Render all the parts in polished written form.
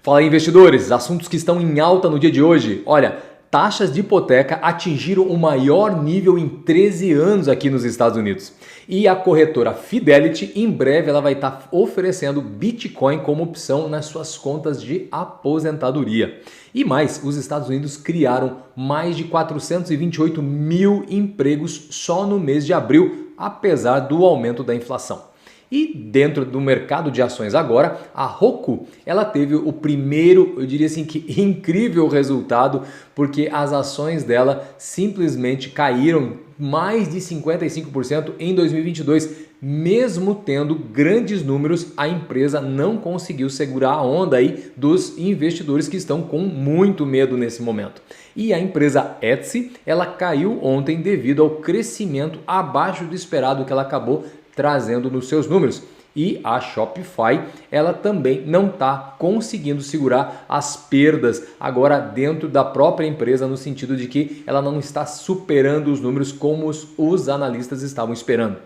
Fala aí, investidores, assuntos que estão em alta no dia de hoje. Olha, taxas de hipoteca atingiram o maior nível em 13 anos aqui nos Estados Unidos. E a corretora Fidelity, em breve, ela vai estar oferecendo Bitcoin como opção nas suas contas de aposentadoria. E mais, os Estados Unidos criaram mais de 428 mil empregos só no mês de abril, apesar do aumento da inflação. E dentro do mercado de ações agora, a Roku, ela teve o primeiro, eu diria assim, que incrível resultado, porque as ações dela simplesmente caíram mais de 55% em 2022. Mesmo tendo grandes números, a empresa não conseguiu segurar a onda aí dos investidores que estão com muito medo nesse momento. E a empresa Etsy, ela caiu ontem devido ao crescimento abaixo do esperado que ela acabou trazendo nos seus números. E a Shopify, ela também não está conseguindo segurar as perdas agora dentro da própria empresa, no sentido de que ela não está superando os números como os analistas estavam esperando.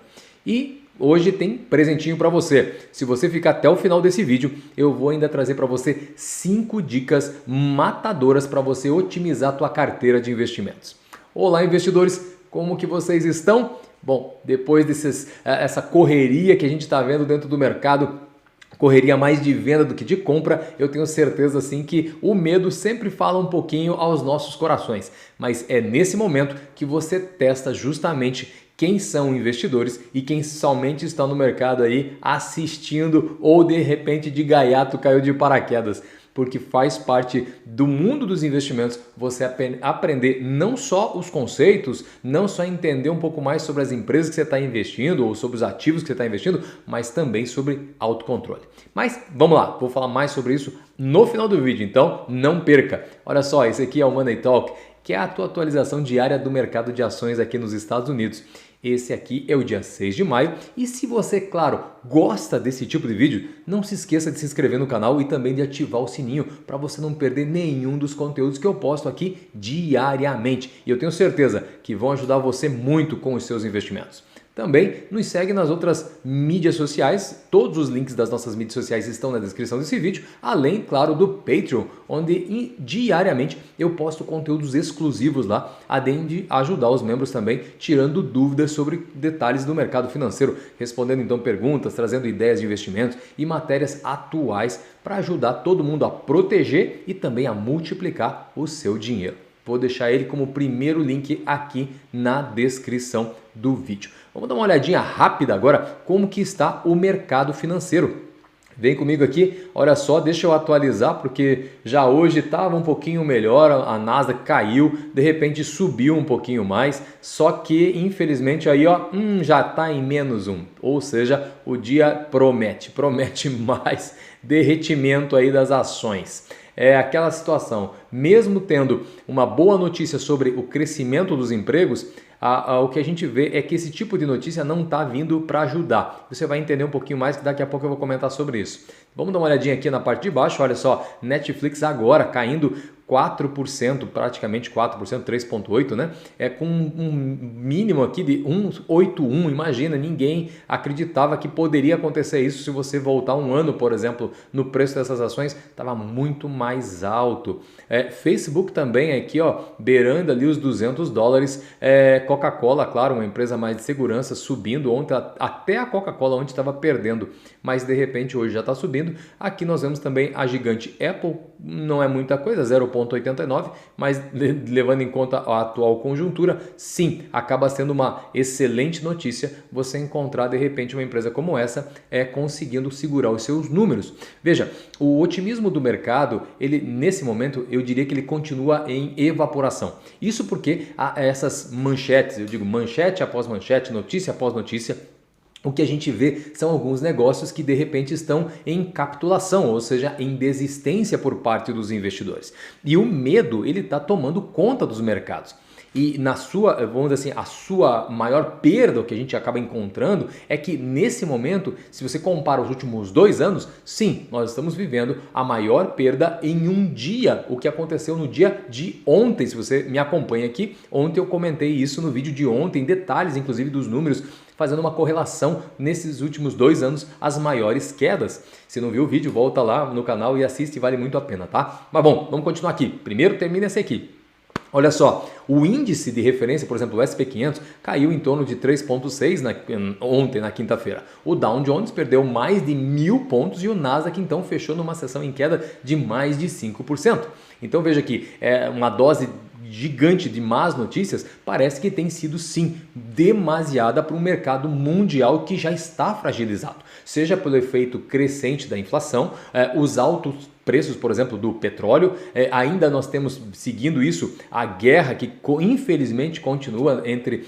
E hoje tem presentinho para você. Se você ficar até o final desse vídeo, eu vou ainda trazer para você 5 dicas matadoras para você otimizar a tua carteira de investimentos. Olá, investidores, como que vocês estão? Bom, depois dessa correria que a gente está vendo dentro do mercado, correria mais de venda do que de compra, eu tenho certeza assim que o medo sempre fala um pouquinho aos nossos corações. Mas é nesse momento que você testa justamente quem são investidores e quem somente estão no mercado aí assistindo ou de repente de gaiato caiu de paraquedas. Porque faz parte do mundo dos investimentos você aprender não só os conceitos, não só entender um pouco mais sobre as empresas que você está investindo ou sobre os ativos que você está investindo, mas também sobre autocontrole. Mas vamos lá, vou falar mais sobre isso no final do vídeo, então não perca. Olha só, esse aqui é o Money Talk, que é a tua atualização diária do mercado de ações aqui nos Estados Unidos. Esse aqui é o dia 6 de maio e se você, claro, gosta desse tipo de vídeo, não se esqueça de se inscrever no canal e também de ativar o sininho para você não perder nenhum dos conteúdos que eu posto aqui diariamente. E eu tenho certeza que vão ajudar você muito com os seus investimentos. Também nos segue nas outras mídias sociais, todos os links das nossas mídias sociais estão na descrição desse vídeo, além, claro, do Patreon, onde diariamente eu posto conteúdos exclusivos lá, além de ajudar os membros também, tirando dúvidas sobre detalhes do mercado financeiro, respondendo então perguntas, trazendo ideias de investimentos e matérias atuais para ajudar todo mundo a proteger e também a multiplicar o seu dinheiro. Vou deixar ele como primeiro link aqui na descrição do vídeo. Vamos dar uma olhadinha rápida agora como que está o mercado financeiro. Vem comigo aqui, olha só, deixa eu atualizar porque já hoje estava um pouquinho melhor, a Nasdaq caiu, de repente subiu um pouquinho mais, só que infelizmente aí ó, já está em -1, ou seja, o dia promete mais derretimento aí das ações. É aquela situação, mesmo tendo uma boa notícia sobre o crescimento dos empregos, o que a gente vê é que esse tipo de notícia não está vindo para ajudar. Você vai entender um pouquinho mais que daqui a pouco eu vou comentar sobre isso. Vamos dar uma olhadinha aqui na parte de baixo, olha só, Netflix agora caindo 4%, praticamente 4%, 3,8%, né? É com um mínimo aqui de 1,81%. Imagina, ninguém acreditava que poderia acontecer isso se você voltar um ano, por exemplo, no preço dessas ações, estava muito mais alto. Facebook também aqui, ó, beirando ali os $200. Coca-Cola, claro, uma empresa mais de segurança, subindo ontem, até a Coca-Cola ontem estava perdendo, mas de repente hoje já está subindo. Aqui nós vemos também a gigante Apple, não é muita coisa, 0,89, mas levando em conta a atual conjuntura, sim, acaba sendo uma excelente notícia você encontrar de repente uma empresa como essa conseguindo segurar os seus números. Veja, o otimismo do mercado, ele nesse momento eu diria que ele continua em evaporação. Isso porque essas manchetes, eu digo manchete após manchete, notícia após notícia, o que a gente vê são alguns negócios que de repente estão em capitulação, ou seja, em desistência por parte dos investidores. E o medo, ele está tomando conta dos mercados. E na sua, vamos dizer assim, a sua maior perda, o que a gente acaba encontrando, é que nesse momento, se você compara os últimos 2 anos, sim, nós estamos vivendo a maior perda em um dia, o que aconteceu no dia de ontem. Se você me acompanha aqui, ontem eu comentei isso no vídeo de ontem, detalhes inclusive dos números fazendo uma correlação nesses últimos 2 anos, as maiores quedas. Se não viu o vídeo, volta lá no canal e assiste, vale muito a pena, tá? Mas bom, vamos continuar aqui. Primeiro termina esse aqui. Olha só, o índice de referência, por exemplo, o SP500, caiu em torno de 3,6 ontem, na quinta-feira. O Dow Jones perdeu mais de 1.000 pontos e o Nasdaq, então, fechou numa sessão em queda de mais de 5%. Então, veja que é uma dose gigante de más notícias parece que tem sido, sim, demasiada para um mercado mundial que já está fragilizado. Seja pelo efeito crescente da inflação, os altos preços, por exemplo, do petróleo, ainda nós temos, seguindo isso, a guerra que infelizmente continua entre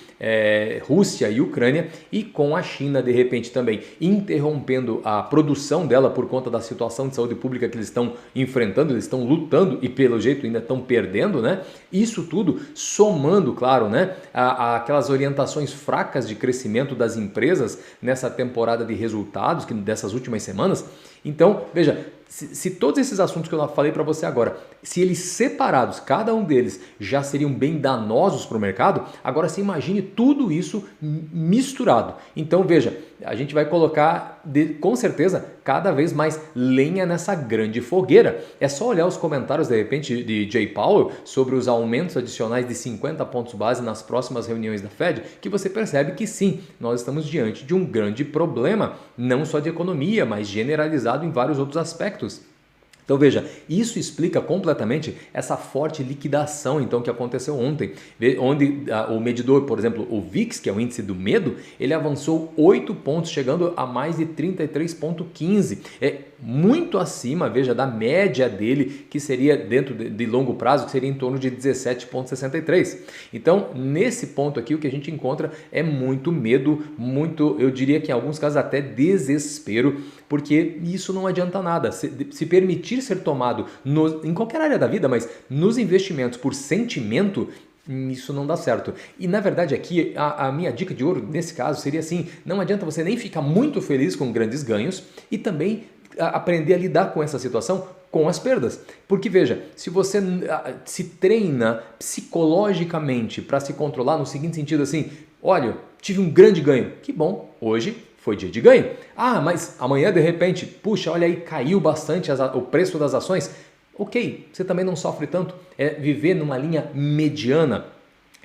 Rússia e Ucrânia, e com a China, de repente, também interrompendo a produção dela por conta da situação de saúde pública que eles estão enfrentando, eles estão lutando e pelo jeito ainda estão perdendo, né? Isso tudo somando, claro, né, aquelas orientações fracas de crescimento das empresas nessa temporada de resultados dessas últimas semanas. Então, veja, se todos esses assuntos que eu falei para você agora, se eles separados, cada um deles, já seriam bem danosos para o mercado, agora você imagine tudo isso misturado. Então veja, a gente vai colocar com certeza cada vez mais lenha nessa grande fogueira. É só olhar os comentários de repente de Jay Powell sobre os aumentos adicionais de 50 pontos base nas próximas reuniões da Fed, que você percebe que sim, nós estamos diante de um grande problema, não só de economia, mas generalizado em vários outros aspectos. Então veja, isso explica completamente essa forte liquidação então que aconteceu ontem, onde o medidor, por exemplo, o VIX, que é o índice do medo, ele avançou 8 pontos, chegando a mais de 33,15. É muito acima, veja, da média dele, que seria dentro de longo prazo, que seria em torno de 17,63. Então, nesse ponto aqui, o que a gente encontra é muito medo, muito, eu diria que em alguns casos até desespero, porque isso não adianta nada. Se permitir ser tomado em qualquer área da vida, mas nos investimentos por sentimento, isso não dá certo. E na verdade aqui a minha dica de ouro nesse caso seria assim, não adianta você nem ficar muito feliz com grandes ganhos e também aprender a lidar com essa situação com as perdas. Porque veja, se você se treina psicologicamente para se controlar no seguinte sentido assim, olha, tive um grande ganho, que bom, hoje foi dia de ganho. Ah, mas amanhã de repente, puxa, olha aí, caiu bastante o preço das ações. Ok, você também não sofre tanto. É viver numa linha mediana.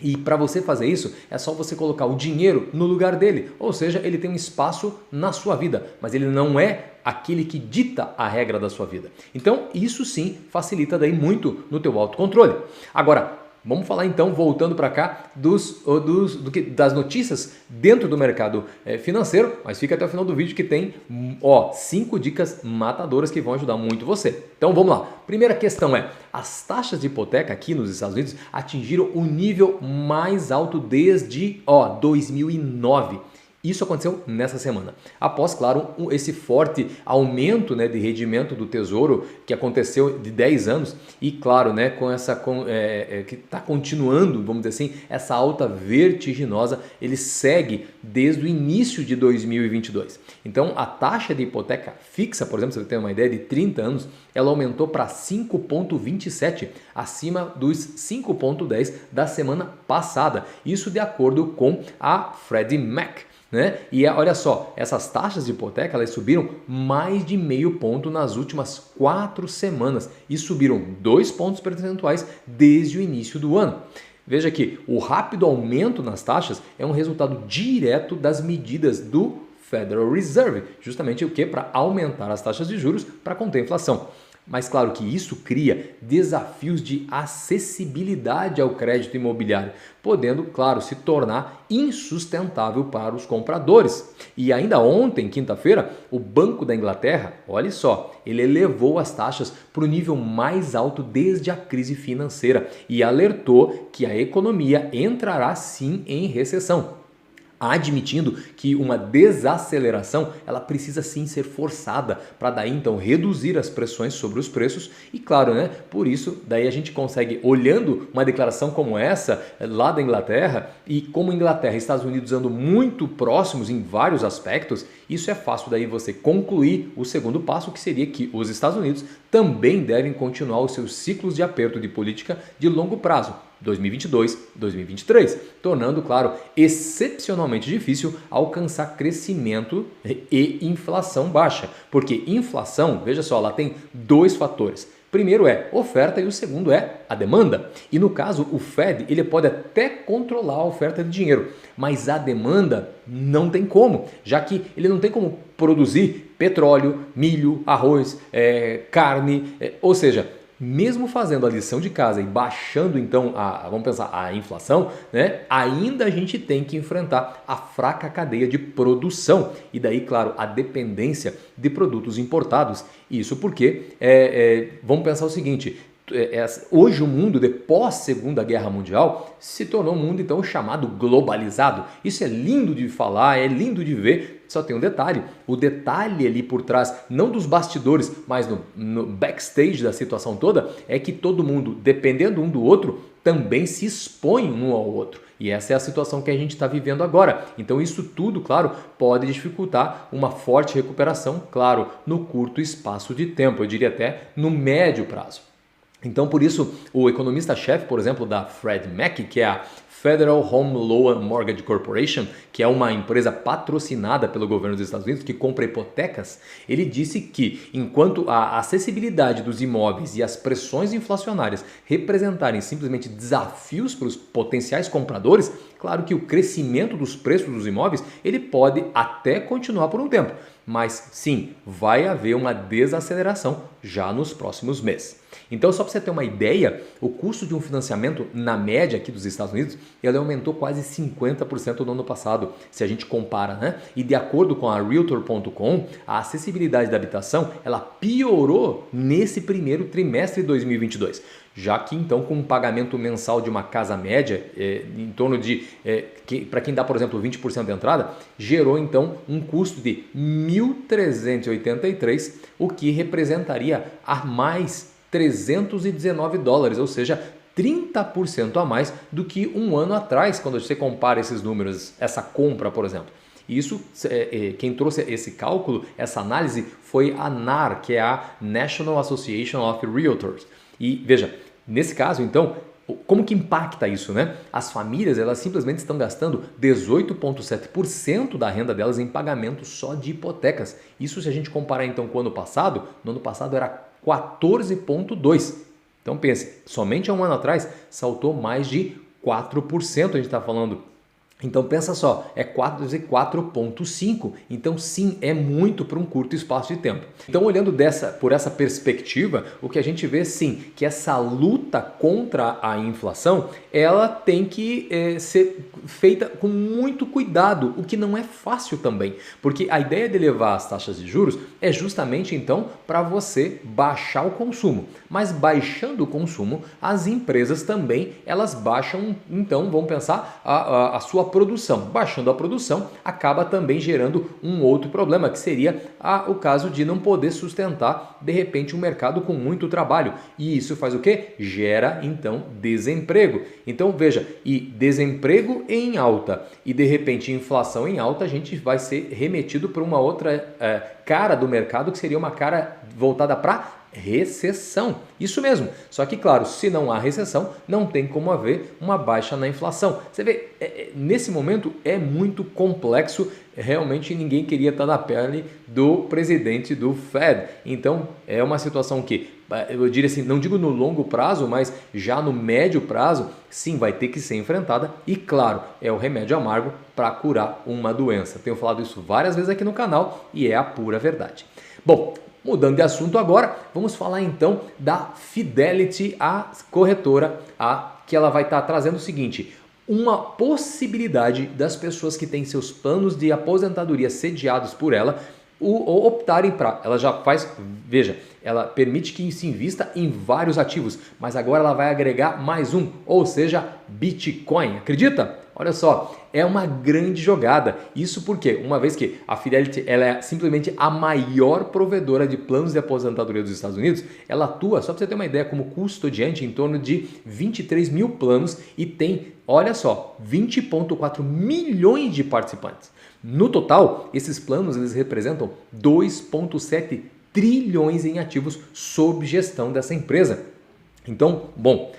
E para você fazer isso, é só você colocar o dinheiro no lugar dele. Ou seja, ele tem um espaço na sua vida, mas ele não é aquele que dita a regra da sua vida. Então, isso sim facilita daí muito no teu autocontrole. Agora, vamos falar então, voltando para cá, das notícias dentro do mercado financeiro, mas fica até o final do vídeo que tem 5 dicas matadoras que vão ajudar muito você. Então vamos lá. Primeira questão é, as taxas de hipoteca aqui nos Estados Unidos atingiram o nível mais alto desde 2009. Isso aconteceu nessa semana. Após, claro, esse forte aumento, né, de rendimento do Tesouro que aconteceu de 10 anos e, claro, né, que está continuando, vamos dizer assim, essa alta vertiginosa, ele segue desde o início de 2022. Então, a taxa de hipoteca fixa, por exemplo, se você tem uma ideia, de 30 anos, ela aumentou para 5,27, acima dos 5,10 da semana passada. Isso de acordo com a Freddie Mac. Né? E olha só, essas taxas de hipoteca elas subiram mais de meio ponto nas últimas 4 semanas e subiram 2 pontos percentuais desde o início do ano. Veja que o rápido aumento nas taxas é um resultado direto das medidas do Federal Reserve, justamente o que? Para aumentar as taxas de juros para conter a inflação. Mas claro que isso cria desafios de acessibilidade ao crédito imobiliário, podendo, claro, se tornar insustentável para os compradores. E ainda ontem, quinta-feira, o Banco da Inglaterra, olha só, ele elevou as taxas para o nível mais alto desde a crise financeira e alertou que a economia entrará sim em recessão, admitindo que uma desaceleração ela precisa sim ser forçada para daí então reduzir as pressões sobre os preços e claro, né, por isso daí a gente consegue, olhando uma declaração como essa lá da Inglaterra e como Inglaterra e Estados Unidos andam muito próximos em vários aspectos, isso é fácil daí você concluir o segundo passo, que seria que os Estados Unidos também devem continuar os seus ciclos de aperto de política de longo prazo. 2022, 2023, tornando, claro, excepcionalmente difícil alcançar crescimento e inflação baixa. Porque inflação, veja só, ela tem dois fatores. Primeiro é oferta e o segundo é a demanda. E no caso, o Fed ele pode até controlar a oferta de dinheiro, mas a demanda não tem como, já que ele não tem como produzir petróleo, milho, arroz, carne, ou seja, mesmo fazendo a lição de casa e baixando então vamos pensar, a inflação, né, ainda a gente tem que enfrentar a fraca cadeia de produção e daí, claro, a dependência de produtos importados. Isso porque, vamos pensar o seguinte, hoje o mundo, de pós-Segunda Guerra Mundial, se tornou um mundo então chamado globalizado. Isso é lindo de falar, é lindo de ver, só tem um detalhe. O detalhe ali por trás, não dos bastidores, mas no backstage da situação toda, é que todo mundo, dependendo um do outro, também se expõe um ao outro. E essa é a situação que a gente está vivendo agora. Então isso tudo, claro, pode dificultar uma forte recuperação, claro, no curto espaço de tempo, eu diria até no médio prazo. Então, por isso, o economista-chefe, por exemplo, da Freddie Mac, que é a Federal Home Loan Mortgage Corporation, que é uma empresa patrocinada pelo governo dos Estados Unidos que compra hipotecas, ele disse que enquanto a acessibilidade dos imóveis e as pressões inflacionárias representarem simplesmente desafios para os potenciais compradores, claro que o crescimento dos preços dos imóveis ele pode até continuar por um tempo, mas sim, vai haver uma desaceleração já nos próximos meses. Então, só para você ter uma ideia, o custo de um financiamento na média aqui dos Estados Unidos, ele aumentou quase 50% no ano passado, se a gente compara, né? E de acordo com a Realtor.com, a acessibilidade da habitação, ela piorou nesse primeiro trimestre de 2022. Já que então com um pagamento mensal de uma casa média, em torno de, para quem dá por exemplo 20% de entrada, gerou então um custo de $1.383, o que representaria a mais $319, ou seja, 30% a mais do que um ano atrás, quando você compara esses números, essa compra, por exemplo. Isso, quem trouxe esse cálculo, essa análise, foi a NAR, que é a National Association of Realtors. E veja, nesse caso, então, como que impacta isso, né? As famílias, elas simplesmente estão gastando 18,7% da renda delas em pagamento só de hipotecas. Isso se a gente comparar então com o ano passado, no ano passado era 14,2%. Então pense, somente há um ano atrás saltou mais de 4%, a gente está falando. Então pensa só, é 4,5%. Então sim, é muito para um curto espaço de tempo. Então olhando por essa perspectiva, o que a gente vê sim, que essa luta contra a inflação, ela tem que ser feita com muito cuidado, o que não é fácil também. Porque a ideia de elevar as taxas de juros é justamente então para você baixar o consumo. Mas baixando o consumo, as empresas também, elas baixam, então vamos pensar, a sua produção. Baixando a produção, acaba também gerando um outro problema, que seria o caso de não poder sustentar, de repente, um mercado com muito trabalho. E isso faz o quê? Gera, então, desemprego. Então, veja, e desemprego em alta e, de repente, inflação em alta, a gente vai ser remetido para uma outra cara do mercado, que seria uma cara voltada para recessão. Isso mesmo. Só que, claro, se não há recessão, não tem como haver uma baixa na inflação. Você vê, nesse momento é muito complexo. Realmente ninguém queria estar na pele do presidente do Fed. Então, é uma situação que, eu diria assim, não digo no longo prazo, mas já no médio prazo, sim, vai ter que ser enfrentada. E, claro, é o remédio amargo para curar uma doença. Tenho falado isso várias vezes aqui no canal e é a pura verdade. Bom, mudando de assunto agora, vamos falar então da Fidelity, a corretora, que ela vai estar trazendo o seguinte: uma possibilidade das pessoas que têm seus planos de aposentadoria sediados por ela optarem para, ela já faz, veja, ela permite que se invista em vários ativos, mas agora ela vai agregar mais um, ou seja, Bitcoin. Acredita? Olha só, é uma grande jogada. Isso porque, uma vez que a Fidelity ela é simplesmente a maior provedora de planos de aposentadoria dos Estados Unidos, ela atua, só para você ter uma ideia, como custodiante em torno de 23 mil planos e tem, olha só, 20,4 milhões de participantes. No total, esses planos eles representam 2,7 trilhões em ativos sob gestão dessa empresa. Então, bom,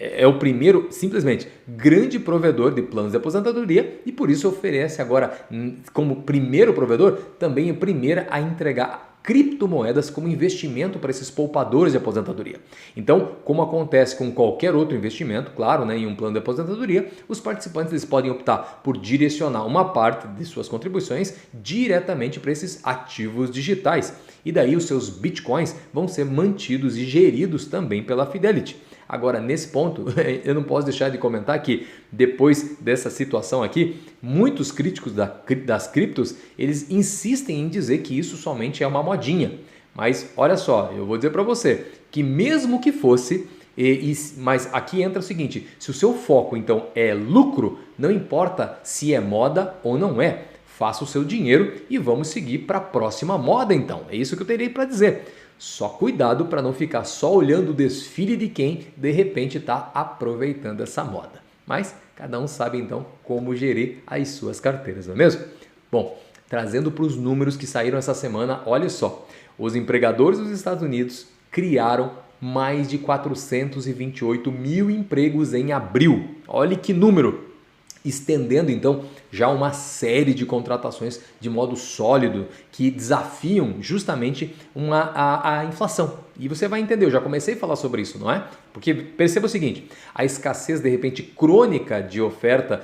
é o primeiro, simplesmente, grande provedor de planos de aposentadoria e por isso oferece agora, como primeiro provedor, também a primeira a entregar criptomoedas como investimento para esses poupadores de aposentadoria. Então, como acontece com qualquer outro investimento, claro, né, em um plano de aposentadoria, os participantes eles podem optar por direcionar uma parte de suas contribuições diretamente para esses ativos digitais. E daí os seus bitcoins vão ser mantidos e geridos também pela Fidelity. Agora, nesse ponto, eu não posso deixar de comentar que depois dessa situação aqui, muitos críticos das criptos, eles insistem em dizer que isso somente é uma modinha. Mas olha só, eu vou dizer para você que mesmo que fosse, mas aqui entra o seguinte, se o seu foco então é lucro, não importa se é moda ou não é, faça o seu dinheiro e vamos seguir para a próxima moda então. É isso que eu terei para dizer. Só cuidado para não ficar só olhando o desfile de quem de repente está aproveitando essa moda. Mas cada um sabe então como gerir as suas carteiras, não é mesmo? Bom, trazendo para os números que saíram essa semana, olha só, os empregadores dos Estados Unidos criaram mais de 428 mil empregos em abril. Olha que número! Estendendo então já uma série de contratações de modo sólido que desafiam justamente a inflação. E você vai entender, eu já comecei a falar sobre isso, não é? Porque perceba o seguinte, a escassez de repente crônica de oferta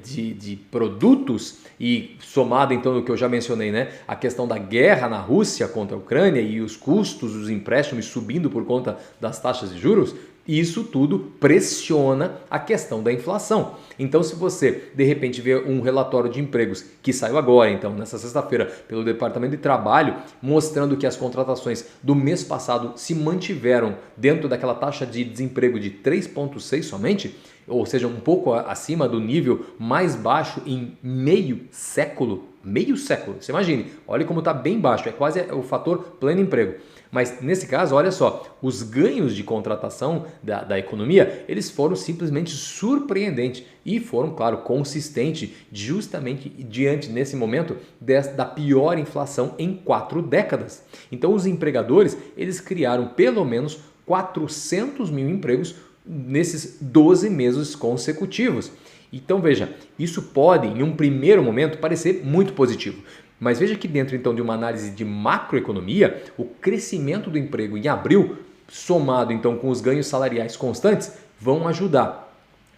de produtos e somada então no que eu já mencionei, né? A questão da guerra na Rússia contra a Ucrânia e os custos dos empréstimos subindo por conta das taxas de juros, isso tudo pressiona a questão da inflação. Então, se você, de repente, vê um relatório de empregos que saiu agora, então, nessa sexta-feira, pelo Departamento de Trabalho, mostrando que as contratações do mês passado se mantiveram dentro daquela taxa de desemprego de 3,6 somente, ou seja, um pouco acima do nível mais baixo em meio século. Meio século, você imagine, olha como está bem baixo, é quase o fator pleno emprego. Mas nesse caso, olha só, os ganhos de contratação da economia, eles foram simplesmente surpreendentes e foram, claro, consistentes justamente diante, nesse momento, da pior inflação em 4 décadas. Então os empregadores, eles criaram pelo menos 400 mil empregos nesses 12 meses consecutivos. Então veja, isso pode em um primeiro momento parecer muito positivo, mas veja que dentro então de uma análise de macroeconomia, o crescimento do emprego em abril, somado então com os ganhos salariais constantes, vão ajudar,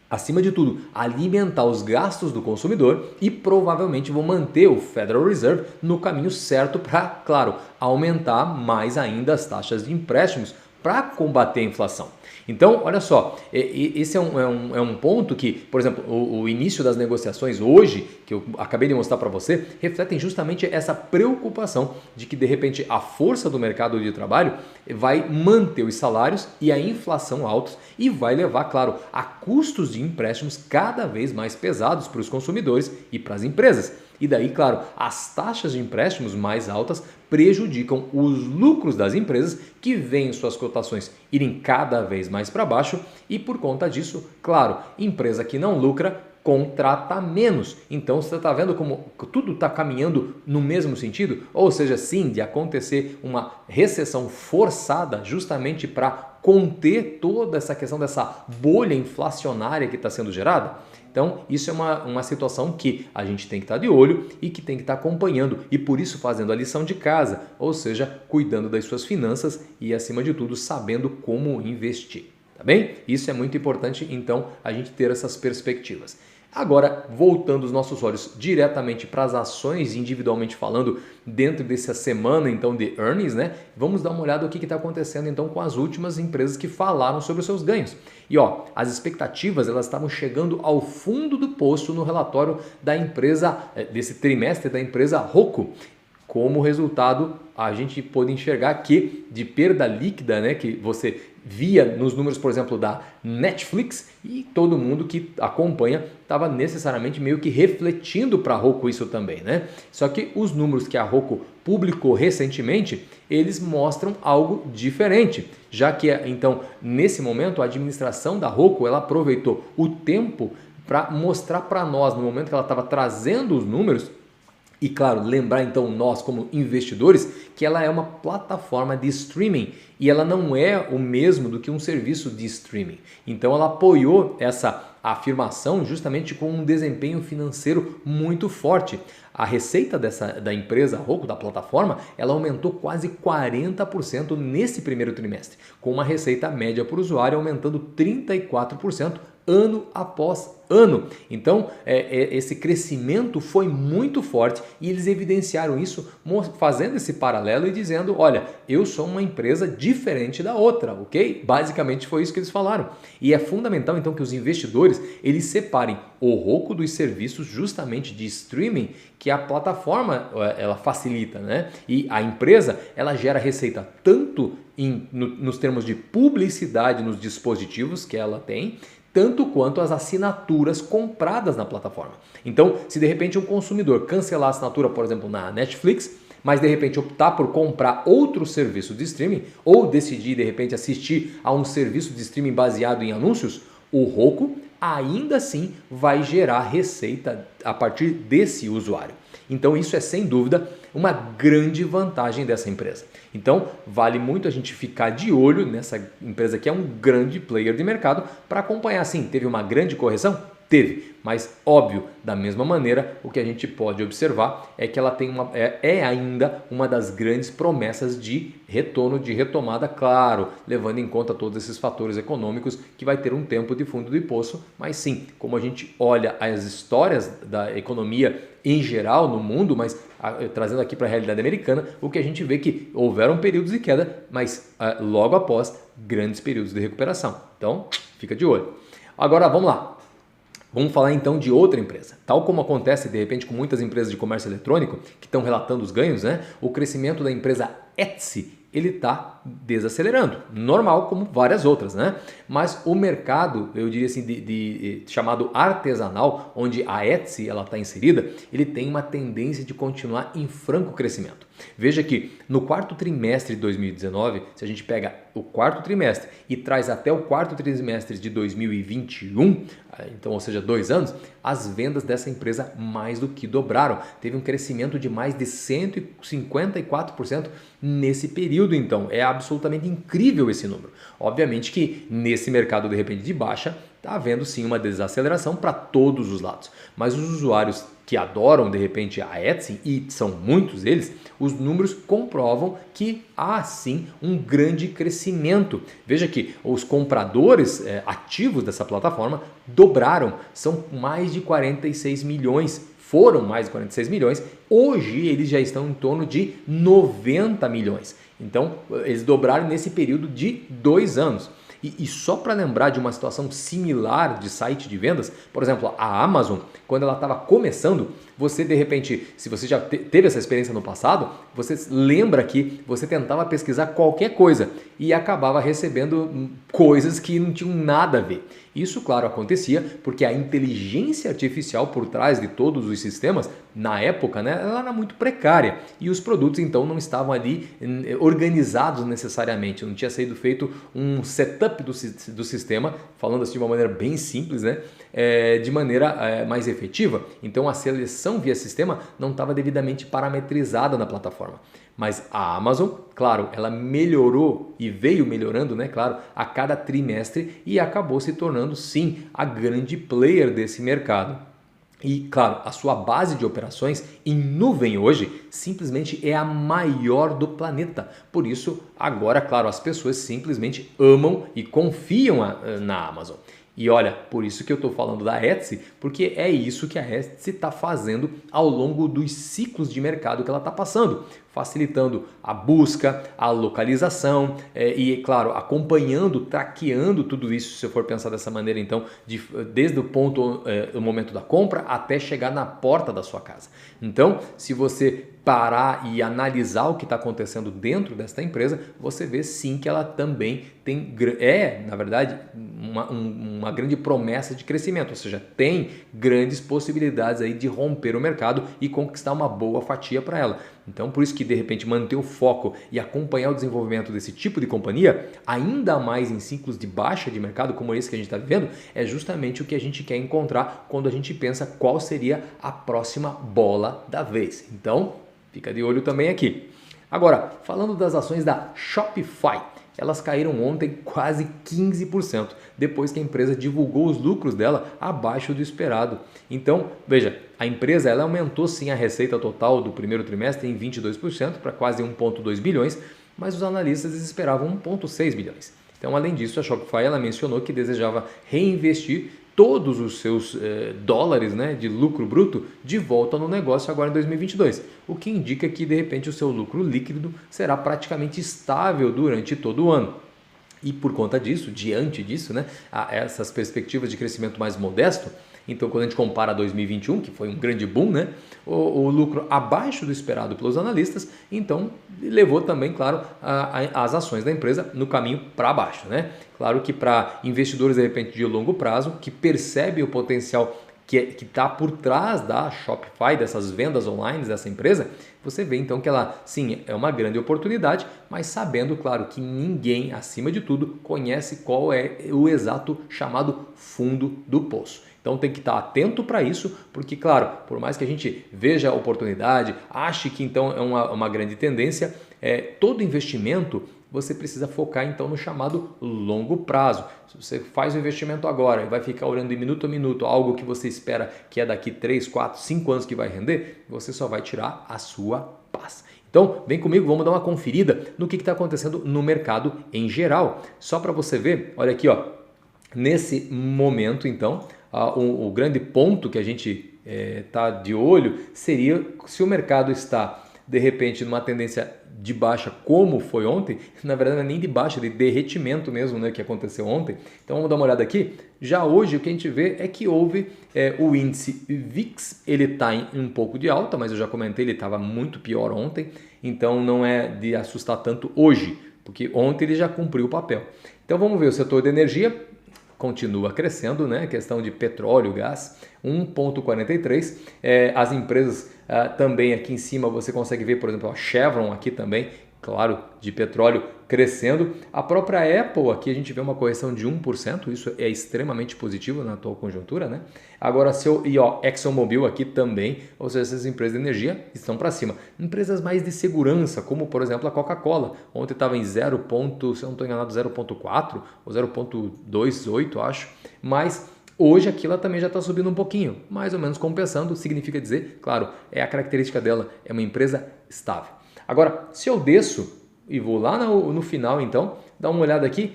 acima de tudo, a alimentar os gastos do consumidor e provavelmente vão manter o Federal Reserve no caminho certo para, claro, aumentar mais ainda as taxas de empréstimos para combater a inflação. Então, olha só, esse é um ponto que, por exemplo, o início das negociações hoje, que eu acabei de mostrar para você, refletem justamente essa preocupação de que, de repente, a força do mercado de trabalho vai manter os salários e a inflação altos e vai levar, claro, a custos de empréstimos cada vez mais pesados para os consumidores e para as empresas. E daí, claro, as taxas de empréstimos mais altas prejudicam os lucros das empresas que veem suas cotações irem cada vez mais para baixo e por conta disso, claro, empresa que não lucra contrata menos. Então você está vendo como tudo está caminhando no mesmo sentido? Ou seja, sim, de acontecer uma recessão forçada justamente para conter toda essa questão dessa bolha inflacionária que está sendo gerada? Então, isso é uma situação que a gente tem que estar de olho e que tem que estar acompanhando e por isso fazendo a lição de casa, ou seja, cuidando das suas finanças e, acima de tudo, sabendo como investir. Tá bem? Isso é muito importante, então, a gente ter essas perspectivas. Agora, voltando os nossos olhos diretamente para as ações, individualmente falando, dentro dessa semana então de earnings, né? Vamos dar uma olhada no que está acontecendo então com as últimas empresas que falaram sobre os seus ganhos. E ó, as expectativas elas estavam chegando ao fundo do poço no relatório da empresa, desse trimestre da empresa Roku. Como resultado, a gente pôde enxergar que de perda líquida, né, que você via nos números, por exemplo, da Netflix, e todo mundo que acompanha estava necessariamente meio que refletindo para a Roku isso também, né? Só que os números que a Roku publicou recentemente, eles mostram algo diferente, já que então nesse momento a administração da Roku ela aproveitou o tempo para mostrar para nós, no momento que ela estava trazendo os números, E claro, lembrar então nós como investidores que ela é uma plataforma de streaming e ela não é o mesmo do que um serviço de streaming. Então ela apoiou essa afirmação justamente com um desempenho financeiro muito forte. A receita da empresa Roku, da plataforma, ela aumentou quase 40% nesse primeiro trimestre, com uma receita média por usuário aumentando 34% ano após ano. Então, esse crescimento foi muito forte e eles evidenciaram isso fazendo esse paralelo e dizendo, olha, eu sou uma empresa diferente da outra, ok? Basicamente foi isso que eles falaram. E é fundamental então que os investidores, eles separem o Roku dos serviços justamente de streaming que a plataforma ela facilita, né? E a empresa, ela gera receita tanto nos termos de publicidade nos dispositivos que ela tem, tanto quanto as assinaturas compradas na plataforma. Então, se de repente um consumidor cancelar a assinatura, por exemplo, na Netflix, mas de repente optar por comprar outro serviço de streaming ou decidir de repente assistir a um serviço de streaming baseado em anúncios, o Roku ainda assim vai gerar receita a partir desse usuário. Então isso é sem dúvida uma grande vantagem dessa empresa. Então vale muito a gente ficar de olho nessa empresa que é um grande player de mercado para acompanhar. Sim, teve uma grande correção? Teve, mas óbvio, da mesma maneira, o que a gente pode observar é que ela tem ainda uma das grandes promessas de retorno, de retomada, claro, levando em conta todos esses fatores econômicos que vai ter um tempo de fundo do poço, mas sim, como a gente olha as histórias da economia em geral no mundo, mas trazendo aqui para a realidade americana, o que a gente vê é que houveram períodos de queda, mas logo após grandes períodos de recuperação. Então, fica de olho. Agora, vamos lá. Vamos falar então de outra empresa. Tal como acontece de repente com muitas empresas de comércio eletrônico que estão relatando os ganhos, né? O crescimento da empresa Etsy, ele está desacelerando, normal como várias outras, né? Mas o mercado, eu diria assim, chamado artesanal, onde a Etsy ela está inserida, ele tem uma tendência de continuar em franco crescimento. Veja que no quarto trimestre de 2019, se a gente pega o quarto trimestre e traz até o quarto trimestre de 2021, então, ou seja, 2 anos, as vendas dessa empresa mais do que dobraram. Teve um crescimento de mais de 154% nesse período, então. É absolutamente incrível esse número. Obviamente que nesse mercado, de repente, de baixa, está havendo sim uma desaceleração para todos os lados. Mas os usuários que adoram, de repente, a Etsy, e são muitos deles, os números comprovam que há sim um grande crescimento. Veja que os compradores ativos dessa plataforma dobraram, são mais de 46 milhões, foram mais de 46 milhões, hoje eles já estão em torno de 90 milhões. Então, eles dobraram nesse período de 2 anos. E só para lembrar de uma situação similar de site de vendas, por exemplo, a Amazon, quando ela estava começando, você de repente, se você já teve essa experiência no passado, você lembra que você tentava pesquisar qualquer coisa e acabava recebendo coisas que não tinham nada a ver. Isso, claro, acontecia porque a inteligência artificial por trás de todos os sistemas, na época, né, ela era muito precária e os produtos então não estavam ali organizados necessariamente, não tinha sido feito um setup do sistema, falando assim de uma maneira bem simples, né, de maneira mais efetiva. Então a seleção via sistema não estava devidamente parametrizada na plataforma. Mas a Amazon, claro, ela melhorou e veio melhorando, né, claro, a cada trimestre e acabou se tornando, sim, a grande player desse mercado. E, claro, a sua base de operações em nuvem hoje simplesmente é a maior do planeta. Por isso, agora, claro, as pessoas simplesmente amam e confiam na Amazon. E olha, por isso que eu estou falando da Etsy, porque é isso que a Etsy está fazendo ao longo dos ciclos de mercado que ela está passando, facilitando a busca, a localização e, claro, acompanhando, traqueando tudo isso, se eu for pensar dessa maneira, então, desde o ponto, o momento da compra até chegar na porta da sua casa. Então, se você parar e analisar o que está acontecendo dentro desta empresa, você vê sim que ela também tem, na verdade, uma grande promessa de crescimento, ou seja, tem grandes possibilidades aí de romper o mercado e conquistar uma boa fatia para ela. Então, por isso que de repente manter o foco e acompanhar o desenvolvimento desse tipo de companhia, ainda mais em ciclos de baixa de mercado como esse que a gente está vivendo, é justamente o que a gente quer encontrar quando a gente pensa qual seria a próxima bola da vez. Então, fica de olho também aqui. Agora, falando das ações da Shopify, elas caíram ontem quase 15%, depois que a empresa divulgou os lucros dela abaixo do esperado. Então, veja, a empresa ela aumentou sim a receita total do primeiro trimestre em 22% para quase 1,2 bilhões, mas os analistas esperavam 1,6 bilhões. Então, além disso, a Shopify ela mencionou que desejava reinvestir todos os seus dólares, né, de lucro bruto de volta no negócio agora em 2022, o que indica que de repente o seu lucro líquido será praticamente estável durante todo o ano. E por conta disso, diante disso, né, essas perspectivas de crescimento mais modesto, então quando a gente compara 2021, que foi um grande boom, né, o lucro abaixo do esperado pelos analistas, então levou também, claro, as ações da empresa no caminho para baixo, né? Claro que para investidores de repente de longo prazo, que percebem o potencial que está por trás da Shopify, dessas vendas online dessa empresa, você vê então que ela, sim, é uma grande oportunidade, mas sabendo, claro, que ninguém, acima de tudo, conhece qual é o exato chamado fundo do poço. Então tem que estar atento para isso, porque, claro, por mais que a gente veja a oportunidade, ache que então é uma grande tendência, todo investimento você precisa focar então no chamado longo prazo. Se você faz o investimento agora e vai ficar olhando de minuto a minuto algo que você espera que é daqui 3, 4, 5 anos que vai render, você só vai tirar a sua paz. Então, vem comigo, vamos dar uma conferida no que está acontecendo no mercado em geral. Só para você ver, olha aqui, ó, nesse momento então, o grande ponto que a gente está de olho seria se o mercado está de repente numa tendência de baixa como foi ontem, na verdade não é nem de baixa, de derretimento mesmo, né, que aconteceu ontem. Então vamos dar uma olhada aqui. Já hoje o que a gente vê é que houve o índice VIX, ele está em um pouco de alta, mas eu já comentei, ele estava muito pior ontem, então não é de assustar tanto hoje, porque ontem ele já cumpriu o papel. Então vamos ver o setor de energia, continua crescendo, né? Questão de petróleo, gás, 1,43. As empresas também aqui em cima você consegue ver, por exemplo, a Chevron aqui também, claro, de petróleo crescendo. A própria Apple aqui a gente vê uma correção de 1%, isso é extremamente positivo na atual conjuntura, né? Agora, ExxonMobil aqui também, ou seja, essas empresas de energia estão para cima. Empresas mais de segurança, como por exemplo a Coca-Cola, ontem estava em 0, se eu não estou enganado, 0,4 ou 0,28, acho, mas hoje aquilo também já está subindo um pouquinho, mais ou menos compensando, significa dizer, claro, a característica dela é uma empresa estável. Agora, se eu desço e vou lá no final, então, dá uma olhada aqui,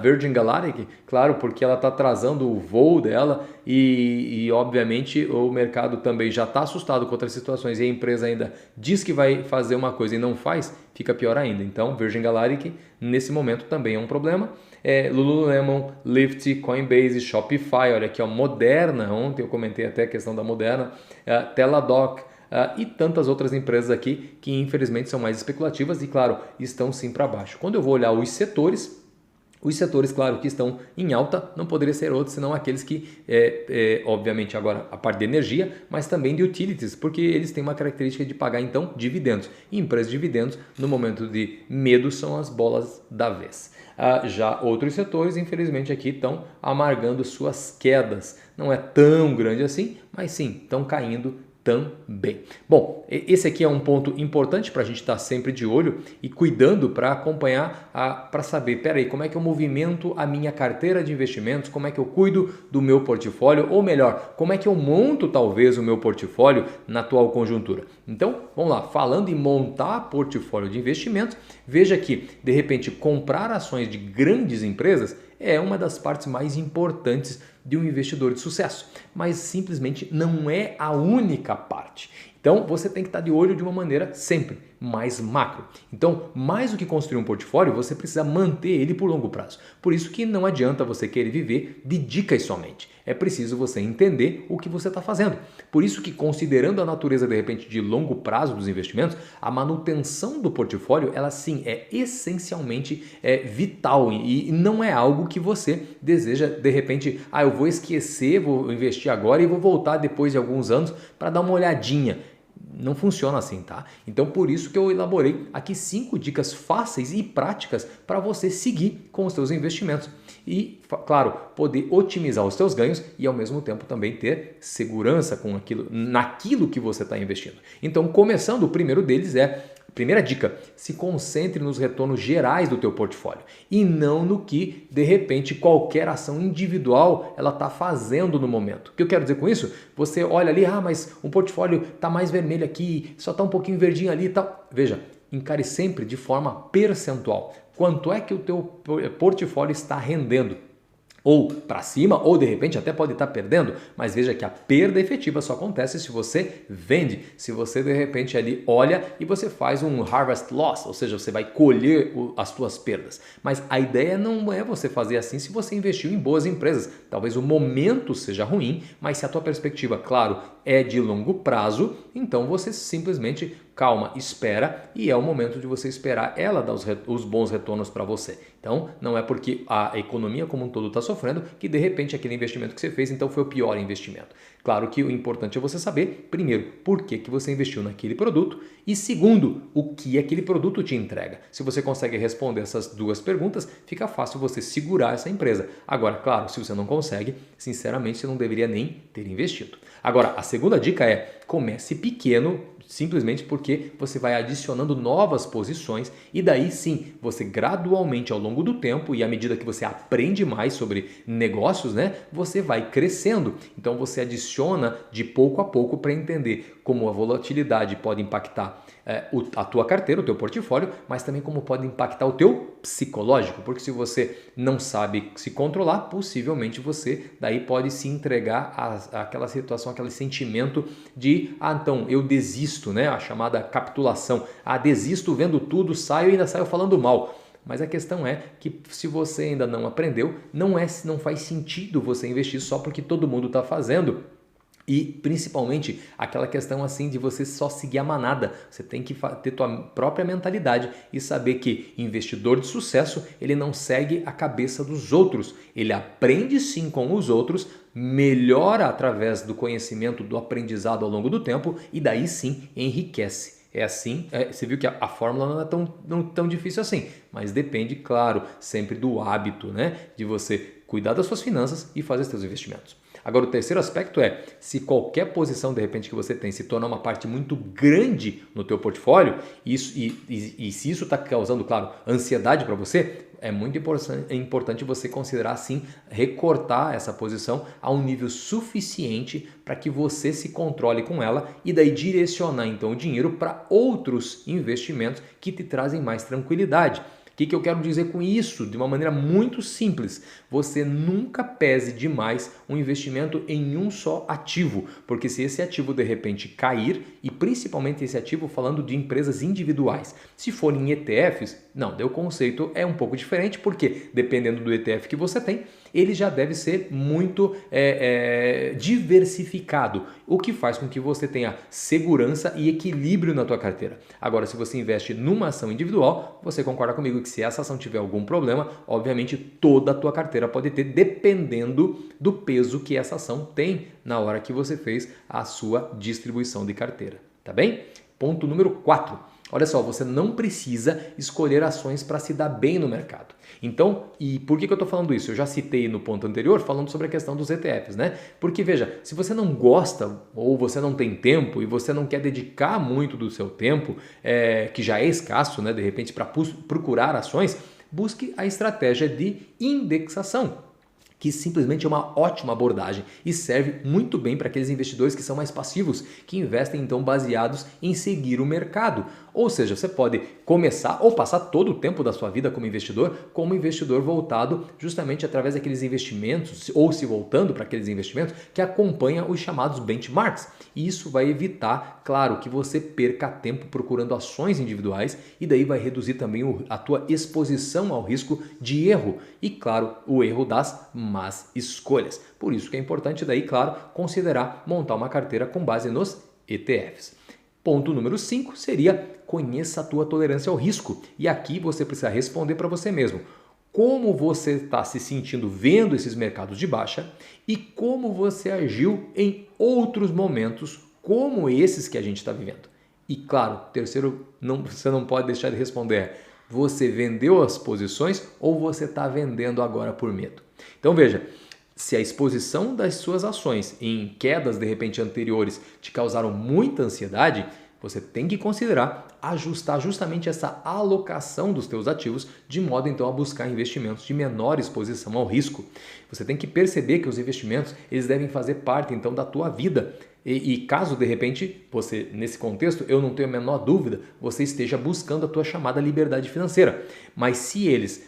Virgin Galactic, claro, porque ela está atrasando o voo dela e obviamente o mercado também já está assustado com outras situações e a empresa ainda diz que vai fazer uma coisa e não faz, fica pior ainda. Então, Virgin Galactic, nesse momento, também é um problema. Lululemon, Lyft, Coinbase, Shopify, olha aqui, ó, Moderna, ontem eu comentei até a questão da Moderna, Teladoc, e tantas outras empresas aqui que infelizmente são mais especulativas e, claro, estão sim para baixo. Quando eu vou olhar os setores, claro, que estão em alta, não poderia ser outros senão aqueles que, obviamente, agora a parte de energia, mas também de utilities, porque eles têm uma característica de pagar, então, dividendos. E empresas de dividendos, no momento de medo, são as bolas da vez. Já outros setores, infelizmente, aqui estão amargando suas quedas. Não é tão grande assim, mas sim, estão caindo também. Bom, esse aqui é um ponto importante para a gente estar sempre de olho e cuidando para acompanhar, para saber, peraí, como é que eu movimento a minha carteira de investimentos, como é que eu cuido do meu portfólio, ou melhor, como é que eu monto talvez o meu portfólio na atual conjuntura. Então, vamos lá, falando em montar portfólio de investimentos, veja que, de repente, comprar ações de grandes empresas é uma das partes mais importantes de um investidor de sucesso, mas simplesmente não é a única parte. Então, você tem que estar de olho de uma maneira sempre mais macro. Então, mais do que construir um portfólio, você precisa manter ele por longo prazo. Por isso que não adianta você querer viver de dicas somente. É preciso você entender o que você está fazendo. Por isso que, considerando a natureza, de repente, de longo prazo dos investimentos, a manutenção do portfólio, ela sim é essencialmente vital e não é algo que você deseja, de repente, eu vou esquecer, vou investir agora e vou voltar depois de alguns anos para dar uma olhadinha. não funciona assim, tá? Então por isso que eu elaborei aqui 5 dicas fáceis e práticas para você seguir com os seus investimentos e, claro, poder otimizar os seus ganhos e ao mesmo tempo também ter segurança com naquilo que você está investindo. Então, começando, o primeiro deles primeira dica, se concentre nos retornos gerais do teu portfólio e não no que, de repente, qualquer ação individual ela está fazendo no momento. O que eu quero dizer com isso? Você olha ali, mas um portfólio está mais vermelho aqui, só está um pouquinho verdinho ali e tal. Veja, encare sempre de forma percentual. Quanto é que o teu portfólio está rendendo? Ou para cima, ou de repente até pode estar perdendo, mas veja que a perda efetiva só acontece se você vende, se você de repente ali olha e você faz um harvest loss, ou seja, você vai colher as suas perdas. Mas a ideia não é você fazer assim se você investiu em boas empresas. Talvez o momento seja ruim, mas se a tua perspectiva, claro, é de longo prazo, então você simplesmente calma, espera e é o momento de você esperar ela dar os bons retornos para você. Então, não é porque a economia como um todo está sofrendo que de repente aquele investimento que você fez então foi o pior investimento. Claro que o importante é você saber, primeiro, por que você investiu naquele produto e segundo, o que aquele produto te entrega. Se você consegue responder essas duas perguntas, fica fácil você segurar essa empresa. Agora, claro, se você não consegue, sinceramente você não deveria nem ter investido. Agora, a segunda dica é comece pequeno, simplesmente porque você vai adicionando novas posições e daí sim, você gradualmente ao longo do tempo e à medida que você aprende mais sobre negócios, né, você vai crescendo. Então você adiciona de pouco a pouco para entender como a volatilidade pode impactar a tua carteira, o teu portfólio, mas também como pode impactar o teu psicológico, porque se você não sabe se controlar, possivelmente você daí pode se entregar àquela situação, aquele sentimento de, então eu desisto, né? A chamada capitulação, desisto vendo tudo, saio e ainda saio falando mal. Mas a questão é que se você ainda não aprendeu, não faz sentido você investir só porque todo mundo está fazendo. E principalmente aquela questão assim de você só seguir a manada. Você tem que ter tua própria mentalidade e saber que investidor de sucesso, ele não segue a cabeça dos outros. Ele aprende sim com os outros, melhora através do conhecimento, do aprendizado ao longo do tempo e daí sim enriquece. É assim, você viu que a fórmula não é tão difícil assim, mas depende, claro, sempre do hábito, né, de você cuidar das suas finanças e fazer seus investimentos. Agora, o terceiro aspecto é, se qualquer posição de repente que você tem se tornar uma parte muito grande no teu portfólio, e se isso está causando, claro, ansiedade para você, é muito importante você considerar, sim, recortar essa posição a um nível suficiente para que você se controle com ela e daí direcionar então o dinheiro para outros investimentos que te trazem mais tranquilidade. O que eu quero dizer com isso? De uma maneira muito simples, você nunca pese demais um investimento em um só ativo, porque se esse ativo de repente cair, e principalmente esse ativo falando de empresas individuais, se forem ETFs, não, o conceito é um pouco diferente, porque dependendo do ETF que você tem, ele já deve ser muito diversificado, o que faz com que você tenha segurança e equilíbrio na tua carteira. Agora, se você investe numa ação individual, você concorda comigo que se essa ação tiver algum problema, obviamente toda a tua carteira pode ter, dependendo do peso que essa ação tem na hora que você fez a sua distribuição de carteira, tá bem? Ponto número 4. Olha só, você não precisa escolher ações para se dar bem no mercado. Então, e por que eu estou falando isso? Eu já citei no ponto anterior falando sobre a questão dos ETFs, né? Porque veja, se você não gosta ou você não tem tempo e você não quer dedicar muito do seu tempo, que já é escasso, né? De repente, para procurar ações, busque a estratégia de indexação, que simplesmente é uma ótima abordagem e serve muito bem para aqueles investidores que são mais passivos, que investem então baseados em seguir o mercado. Ou seja, você pode começar ou passar todo o tempo da sua vida como investidor voltado justamente através daqueles investimentos, ou se voltando para aqueles investimentos que acompanham os chamados benchmarks. E isso vai evitar, claro, que você perca tempo procurando ações individuais e daí vai reduzir também a tua exposição ao risco de erro e, claro, o erro das más escolhas. Por isso que é importante daí, claro, considerar montar uma carteira com base nos ETFs. Ponto número 5 seria conheça a tua tolerância ao risco. E aqui você precisa responder para você mesmo. Como você está se sentindo vendo esses mercados de baixa e como você agiu em outros momentos como esses que a gente está vivendo. E claro, terceiro, você não pode deixar de responder: você vendeu as posições ou você está vendendo agora por medo? Então veja, se a exposição das suas ações em quedas de repente anteriores te causaram muita ansiedade, você tem que considerar ajustar justamente essa alocação dos teus ativos de modo então a buscar investimentos de menor exposição ao risco. Você tem que perceber que os investimentos eles devem fazer parte então da tua vida. E caso de repente você, nesse contexto, eu não tenho a menor dúvida, você esteja buscando a tua chamada liberdade financeira. Mas se eles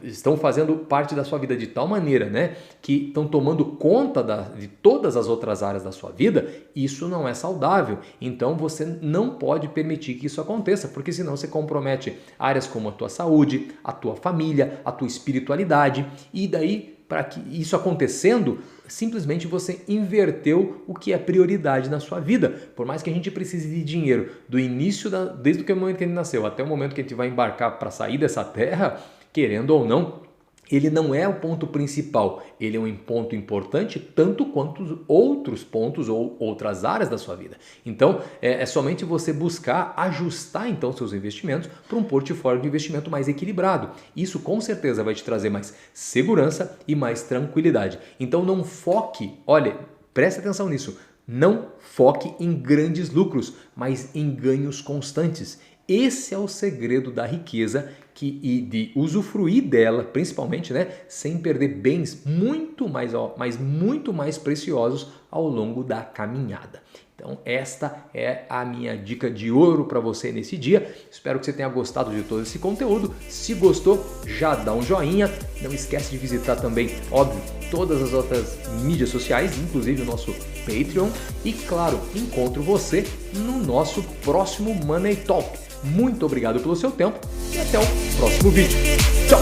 estão fazendo parte da sua vida de tal maneira, né, que estão tomando conta de todas as outras áreas da sua vida, isso não é saudável. Então você não pode permitir que isso aconteça, porque senão você compromete áreas como a tua saúde, a tua família, a tua espiritualidade, e daí, para que isso acontecendo, simplesmente você inverteu o que é prioridade na sua vida. Por mais que a gente precise de dinheiro do início, desde o momento que ele nasceu até o momento que a gente vai embarcar para sair dessa terra, querendo ou não, ele não é o ponto principal, ele é um ponto importante tanto quanto os outros pontos ou outras áreas da sua vida. Então, é somente você buscar ajustar então seus investimentos para um portfólio de investimento mais equilibrado. Isso com certeza vai te trazer mais segurança e mais tranquilidade. Então não foque, olha, preste atenção nisso, não foque em grandes lucros, mas em ganhos constantes. Esse é o segredo da riqueza e de usufruir dela, principalmente, né, sem perder bens muito mais preciosos ao longo da caminhada. Então esta é a minha dica de ouro para você nesse dia. Espero que você tenha gostado de todo esse conteúdo. Se gostou, já dá um joinha. Não esquece de visitar também, óbvio, todas as outras mídias sociais, inclusive o nosso Patreon. E claro, encontro você no nosso próximo Money Talk. Muito obrigado pelo seu tempo e até o próximo vídeo. Tchau!